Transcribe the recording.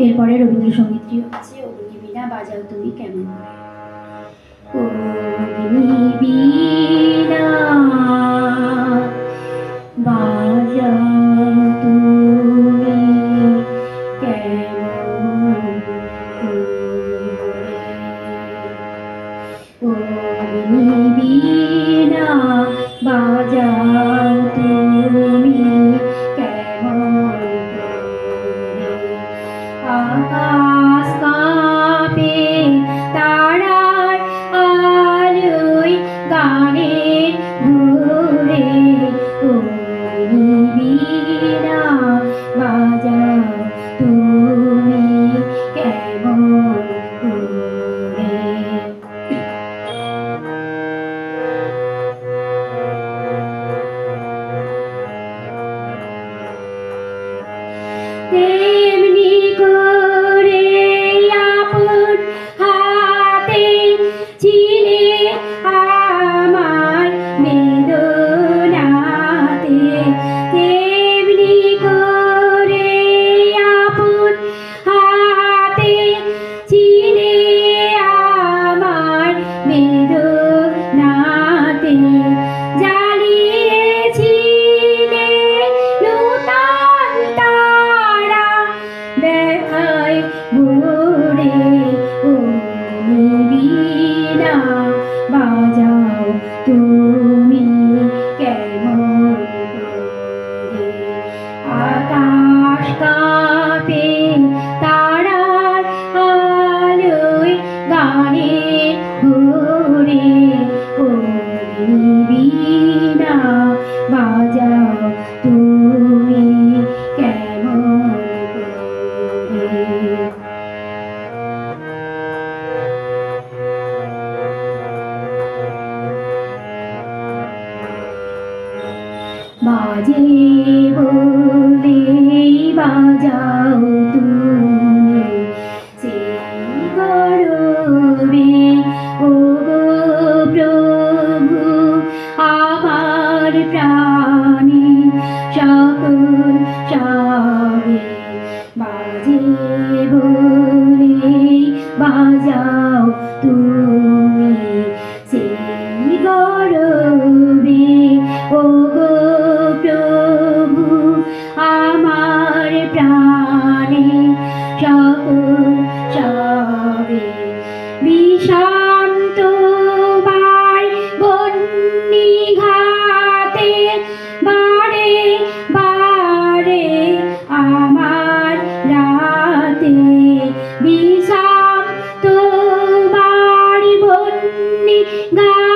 এরপরে রবীন্দ্রসঙ্গীতটিও আছে, অগ্নি বীণা বাজাও তুমি কেমন করে, অগ্নি বীণা বাজাও তুমি কেমন করে, অগ্নি বীণা বাজাও তুমি কেমন করে, আকাশ কাঁপে তারার আলোয় গানের ঘুরে, অগ্নি বীণা বাজাও তুমি কেমন করে। তেমনি করে আপন হাতে ছিলে আমার বেদনাতে, তেমনি করে আপন হাতে ছিলে আমার বেদনাতে, জ্বালিয়েছিলে নূতন তারা দেখায় ভোরে, অগ্নি বীণা বাজাও তুমি কেমন করে, আকাশ কাঁপে তারার আলোয় গানের ঘুরে, অগ্নি বীণা বাজাও তুমি কেমন করে। বাজে বলে বাজাও তুমি সেই গরবে, ও গো প্রভু আমার প্রাণে সকল সবে, বাজে বলে বাজাও তুমি সেই গরবে, ও গো প্রভু আমার প্রাণে সকল সবে, বিষম তোমার বন্যি ঘাতে বারে বারে আমার রাতে, বিষম তোমার বন্যি ঘাতে